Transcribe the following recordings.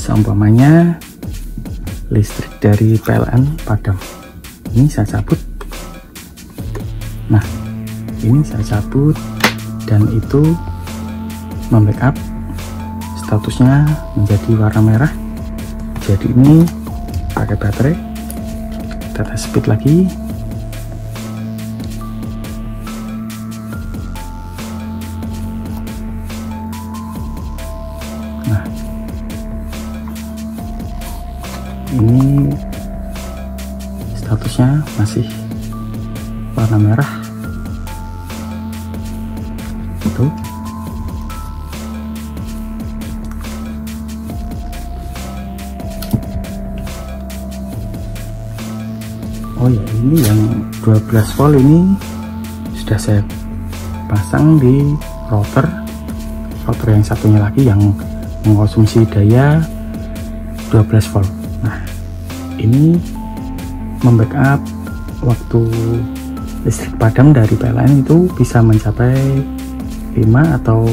seumpamanya listrik dari PLN padam, ini saya cabut. Nah, ini saya cabut dan itu membackup statusnya menjadi warna merah. Jadi ini pakai baterai. Kita tes speed lagi. Nah, ini statusnya masih warna merah. Itu oh ya, ini yang 12 volt ini sudah saya pasang di router yang satunya lagi yang mengkonsumsi daya 12 volt. Nah, ini membackup waktu listrik padam dari PLN itu bisa mencapai 5 atau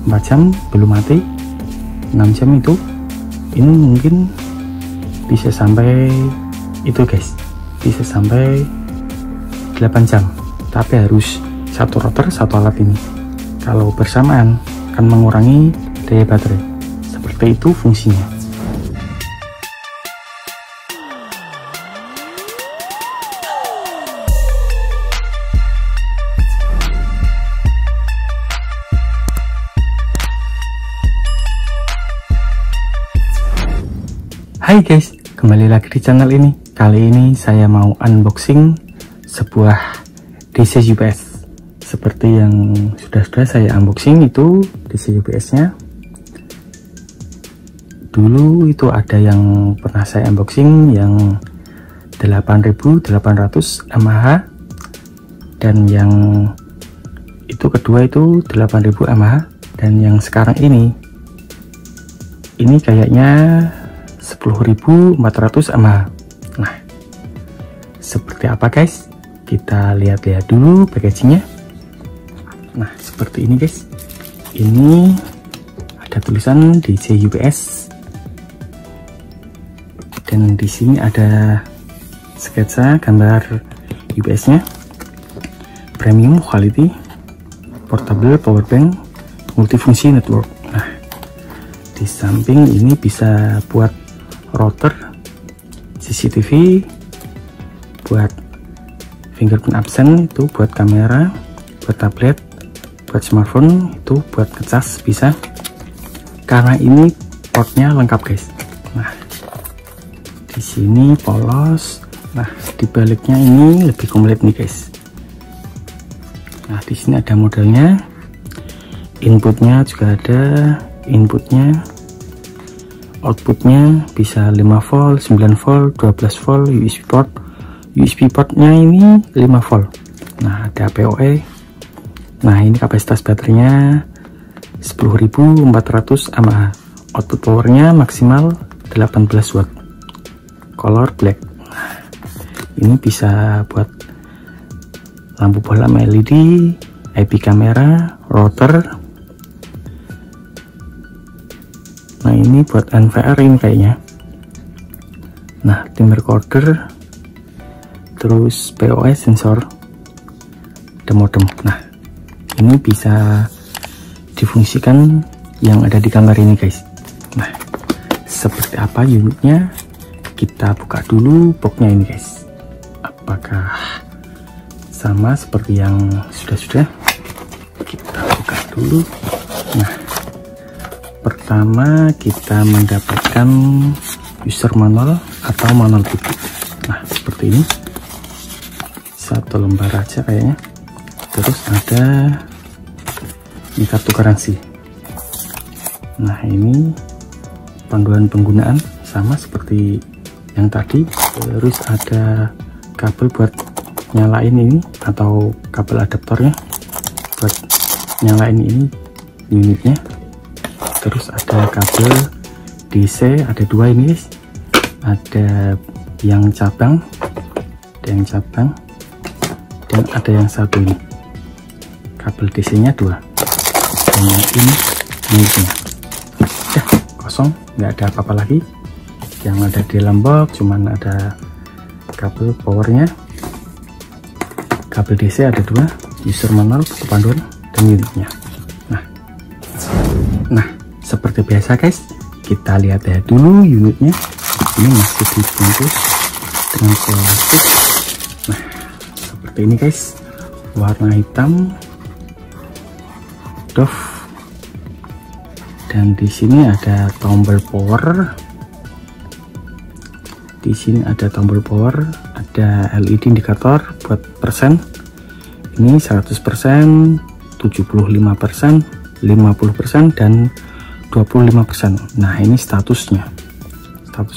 4 jam belum mati, 6 jam itu. Ini mungkin bisa sampai itu guys, bisa sampai 8 jam, tapi harus satu router satu alat ini. Kalau bersamaan akan mengurangi daya baterai. Seperti itu fungsinya. Hai guys, kembali lagi di channel ini. Kali ini saya mau unboxing sebuah DC UPS. Seperti yang sudah saya unboxing itu DC UPS nya. Dulu itu ada yang pernah saya unboxing yang 8800 mAh, dan yang itu kedua itu 8000 mAh, dan yang sekarang ini kayaknya 10.400 mAh. Nah, seperti apa guys? Kita lihat-lihat dulu packagingnya. Nah, seperti ini guys. Ini ada tulisan DC UPS, dan di sini ada sketsa gambar UPS-nya. Premium quality, portable power bank, multifungsi network. Nah, di samping ini bisa buat router, CCTV, buat fingerprint absen, itu buat kamera, buat tablet, buat smartphone, itu buat ngecas bisa. Karena ini portnya lengkap guys. Nah, di sini polos. Nah, di baliknya ini lebih komplit nih guys. Nah, di sini ada modelnya, inputnya juga ada, inputnya, outputnya bisa 5 volt, 9 volt, 12 volt, USB portnya ini 5 volt. Nah, ada PoE. Nah, ini kapasitas baterainya 10.400 mAh. Output powernya maksimal 18 watt. Color black. Nah, ini bisa buat lampu bohlam LED, IP kamera, router. Nah, ini buat NVR ini kayaknya. Nah, tim recorder, terus PoE sensor, ada modem. Nah, ini bisa difungsikan yang ada di gambar ini guys. Nah, seperti apa unitnya? Kita buka dulu boxnya ini guys. Apakah sama seperti yang sudah-sudah? Kita buka dulu. Nah, pertama kita mendapatkan user manual atau manual buku. Nah, seperti ini, satu lembar aja kayaknya. Terus ada ini kartu garansi. Nah, ini panduan penggunaan sama seperti yang tadi. Terus ada kabel buat nyalain ini atau kabel adaptornya buat nyalain ini unitnya. Terus ada kabel DC, ada dua ini guys. Ada yang cabang, dan ada yang satu ini. Kabel DC nya 2, dan yang ini unitnya. Udah kosong. nggak ada apa-apa lagi. Yang ada di dalam box cuman ada kabel powernya, kabel DC ada 2, user manual, buku panduan, dan unitnya. Nah seperti biasa guys, kita lihat ya dulu unitnya. Ini masih dibungkus dengan plastik. Nah seperti ini guys, warna hitam doff, dan di sini ada tombol power. Di sini ada tombol power, ada LED indikator buat persen. Ini 100%, 75%, 50%, dan 25%. Nah ini statusnya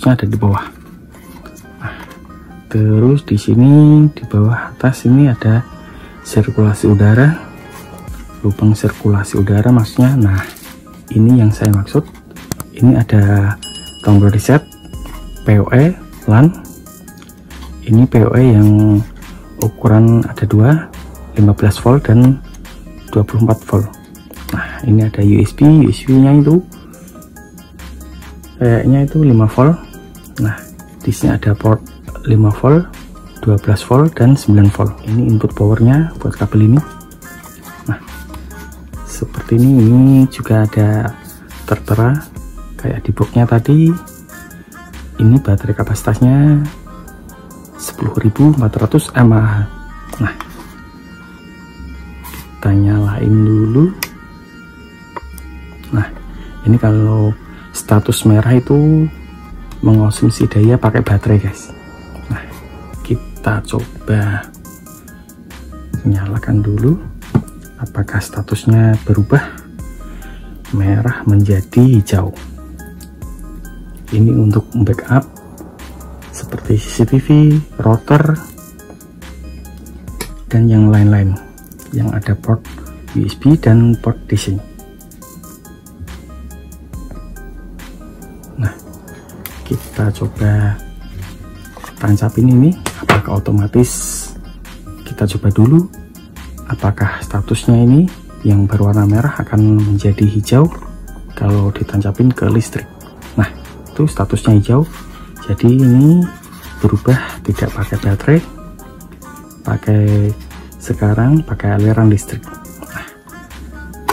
ada di bawah. Nah, terus di sini di bawah atas ini ada sirkulasi udara, lubang sirkulasi udara maksudnya. Nah ini yang saya maksud. Ini ada tombol reset, PoE, LAN. Ini PoE yang ukuran ada 2, 15 volt dan 24 volt. Nah ini ada USB nya itu kayaknya itu 5 volt. Nah di sini ada port 5 volt, 12 volt, dan 9 volt. Ini input powernya buat kabel ini. Nah seperti ini juga ada tertera kayak di boxnya tadi. Ini baterai kapasitasnya 10.400 mAh. Nah kita nyalain dulu. Nah ini kalau status merah itu mengonsumsi daya pakai baterai guys. Nah kita coba nyalakan dulu, apakah statusnya berubah merah menjadi hijau. Ini untuk backup seperti CCTV, router, dan yang lain-lain yang ada port USB dan port DC. Nah kita coba tancapin ini, apakah otomatis. Kita coba dulu apakah statusnya ini yang berwarna merah akan menjadi hijau kalau ditancapin ke listrik. Nah itu statusnya hijau, jadi ini berubah tidak pakai baterai, sekarang pakai aliran listrik. Nah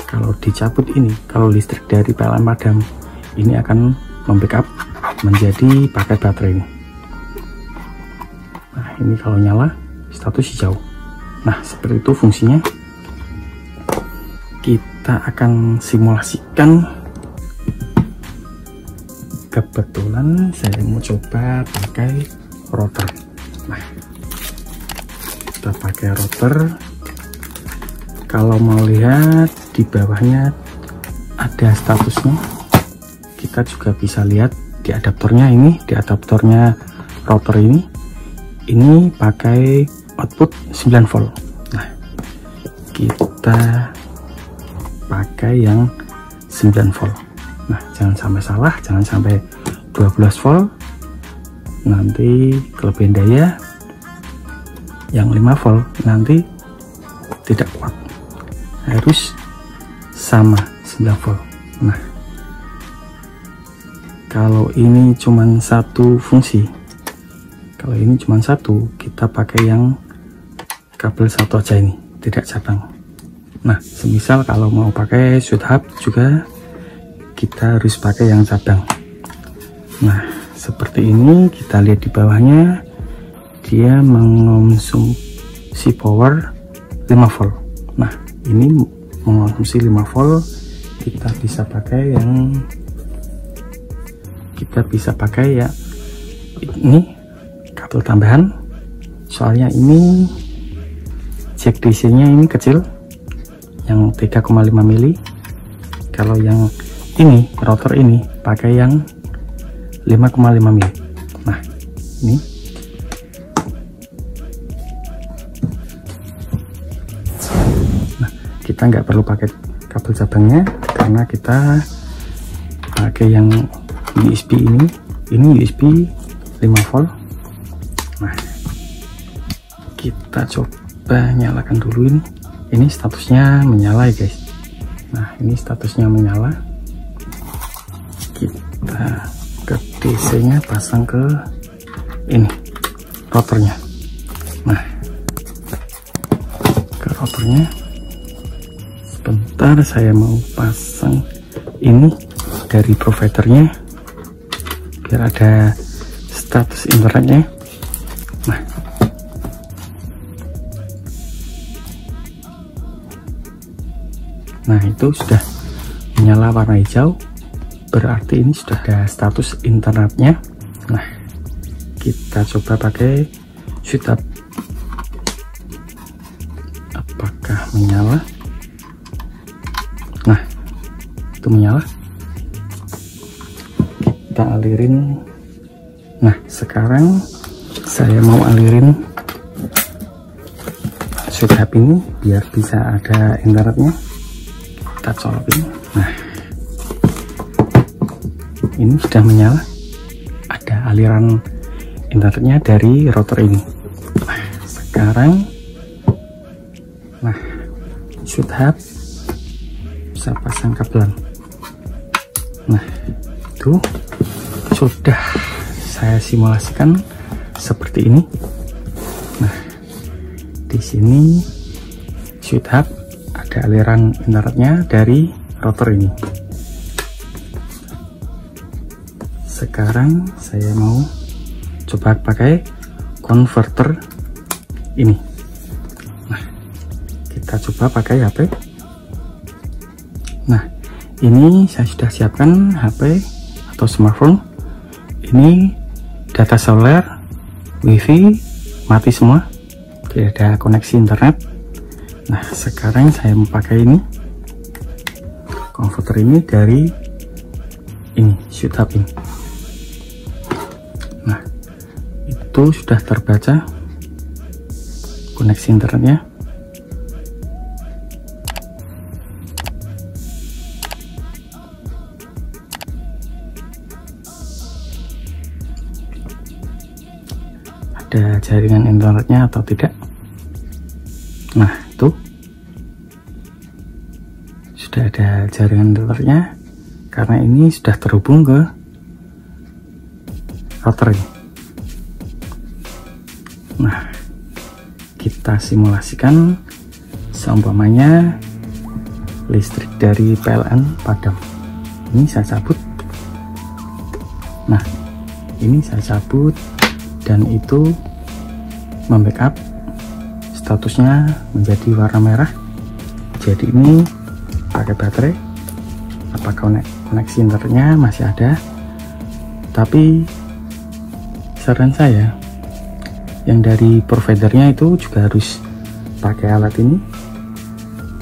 kalau dicabut ini, kalau listrik dari PLN padam, ini akan membackup menjadi pakai baterai ini. Nah ini kalau nyala status hijau. Nah seperti itu fungsinya. Kita akan simulasikan. Kebetulan saya mau coba pakai router. Nah kita pakai router. Kalau mau lihat di bawahnya ada statusnya, kita juga bisa lihat di adaptornya. Ini di adaptornya router ini pakai output 9 volt. Nah kita pakai yang 9 volt. Nah jangan sampai salah, jangan sampai 12 volt, nanti kelebihan daya. Yang 5 volt nanti tidak kuat, harus sama 9 volt. Nah kalau ini cuman satu fungsi, kalau ini cuma satu, kita pakai yang kabel satu aja, ini tidak cabang. Nah semisal kalau mau pakai switch hub juga kita harus pakai yang cabang. Nah seperti ini, kita lihat di bawahnya dia mengonsumsi power 5 volt. Nah ini mengonsumsi 5 volt, kita bisa pakai ya ini kabel tambahan, soalnya ini jack DC nya ini kecil, yang 3,5 mili. Kalau yang ini router ini pakai yang 5,5 mili. Nah ini kita nggak perlu pakai kabel cabangnya karena kita pakai yang USB ini USB 5 volt. Nah kita coba nyalakan dulu ini statusnya menyala ya guys. Nah ini statusnya menyala, kita ke DC nya pasang ke ini rotornya. Nah, ke rotornya sebentar, saya mau pasang ini dari providernya biar ada status internetnya. Nah, itu sudah menyala warna hijau, berarti ini sudah ada status internetnya. Nah, kita coba pakai switch up, apakah menyala. Nah, itu menyala, kita alirin. Nah, sekarang saya mau alirin switch up ini biar bisa ada internetnya. Kita colokin. Nah, ini sudah menyala, ada aliran internetnya dari router ini. Nah, sekarang switch hub bisa pasang kabelan. Nah, itu sudah saya simulasikan seperti ini. Nah, di sini switch hub ada aliran internetnya dari router ini. Sekarang saya mau coba pakai converter ini. Nah, kita coba pakai HP. Nah, ini saya sudah siapkan HP atau smartphone. Ini data seluler, wifi mati semua, tidak ada koneksi internet. Nah, sekarang saya mau pakai ini converter ini dari ini switch hub ini. Nah, itu sudah terbaca koneksi internetnya. Ada jaringan internetnya atau tidak. Nah, itu sudah ada jaringan internetnya karena ini sudah terhubung ke router ini. Nah, kita simulasikan seumpamanya listrik dari PLN padam. Ini saya cabut. Nah, ini saya cabut dan itu membackup statusnya menjadi warna merah. Jadi ini pakai baterai. Apakah koneksi internetnya masih ada? Tapi saran saya yang dari providernya itu juga harus pakai alat ini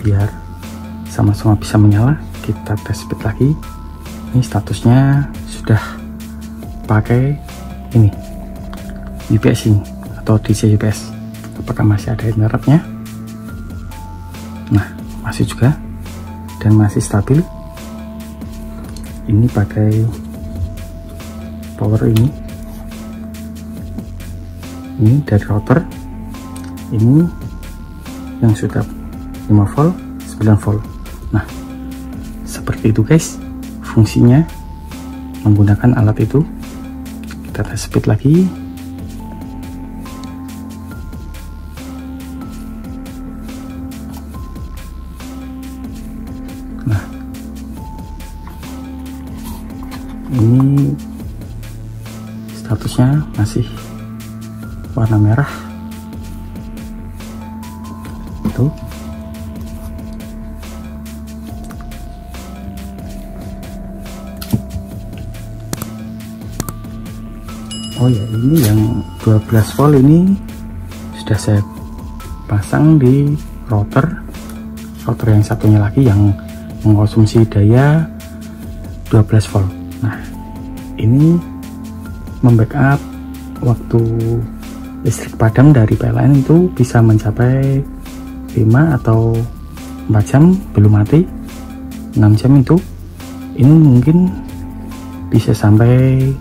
biar sama-sama bisa menyala. Kita tes speed lagi. Ini statusnya sudah pakai ini UPS ini atau DC UPS. Apakah masih ada internetnya? Nah, masih juga dan masih stabil. Ini pakai power ini dari router. Ini yang sudah 5 volt 9 volt. Nah, seperti itu guys fungsinya menggunakan alat itu. Kita tes speed lagi. Nah, ini statusnya masih warna merah. Itu oh ya, ini yang 12 volt ini sudah saya pasang di router yang satunya lagi yang mengkonsumsi daya 12 volt. Nah, ini membackup waktu listrik padam dari PLN itu bisa mencapai 5 atau 4 jam belum mati. 6 jam itu ini mungkin bisa sampai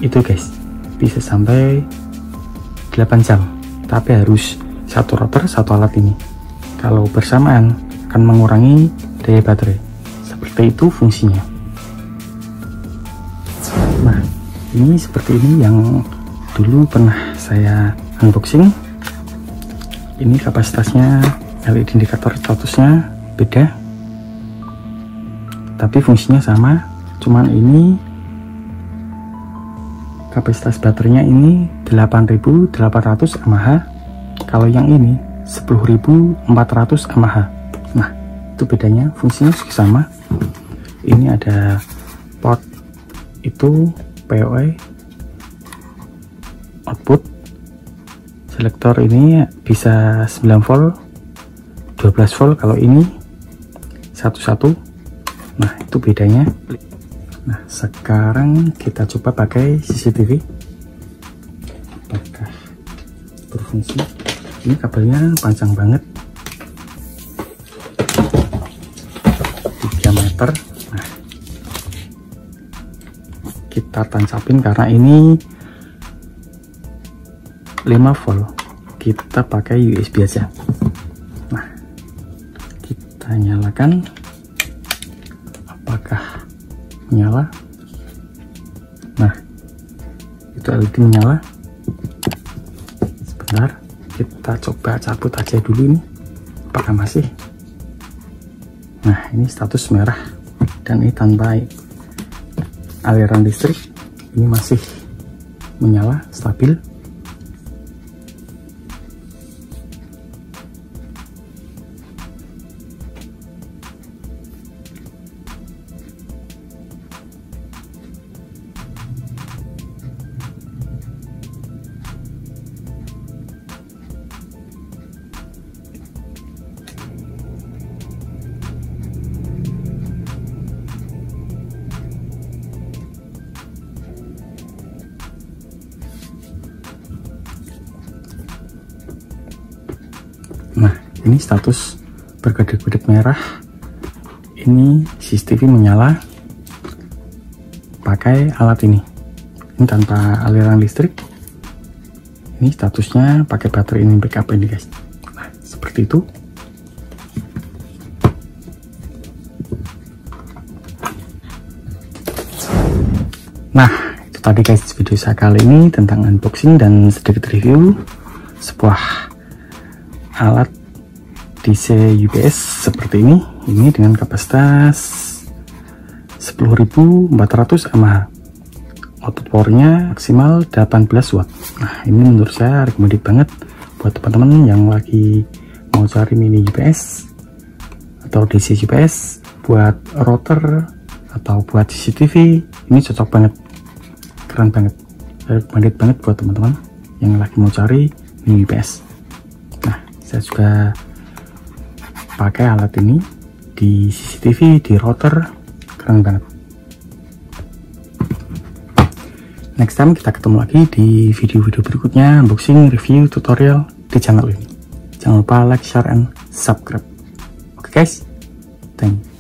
itu guys, bisa sampai 8 jam, tapi harus satu router satu alat ini. Kalau bersamaan akan mengurangi daya baterai. Seperti itu fungsinya. ini seperti ini yang dulu pernah saya unboxing. Ini kapasitasnya LED indikator statusnya beda, tapi fungsinya sama, cuman ini kapasitas baterainya ini 8800 mAh, kalau yang ini 10.400 mAh. Nah, itu bedanya, fungsinya sama. Ini ada port itu PoE output, selektor ini bisa 9 volt 12 volt, kalau ini 11. Nah, itu bedanya. Nah, sekarang kita coba pakai CCTV apakah berfungsi. Ini kabelnya panjang banget, 3 meter. Nah, kita tancapin karena ini 5 volt, kita pakai USB aja. Nah, kita nyalakan, apakah menyala? Nah, itu LED menyala. Sebentar, kita coba cabut aja dulu ini, apakah masih. Nah, ini status merah dan ini tanpa aliran listrik, ini masih menyala stabil. Nah, ini status berkedip-kedip merah. Ini CCTV menyala pakai alat ini. Ini tanpa aliran listrik. Ini statusnya pakai baterai ini, backup ini guys. Nah, seperti itu. Nah, itu tadi guys video saya kali ini tentang unboxing dan sedikit review sebuah alat DC UPS seperti ini dengan kapasitas 10.400 mAh. Output powernya maksimal 18 watt. Nah, ini menurut saya recommended banget buat teman-teman yang lagi mau cari mini UPS atau DC UPS buat router atau buat CCTV. Ini cocok banget, keren banget, recommended banget buat teman-teman yang lagi mau cari mini UPS. Saya juga pakai alat ini di CCTV, di router, keren banget. Next time kita ketemu lagi di video-video berikutnya, unboxing, review, tutorial di channel ini. Jangan lupa like, share, and subscribe. Oke guys, thank you.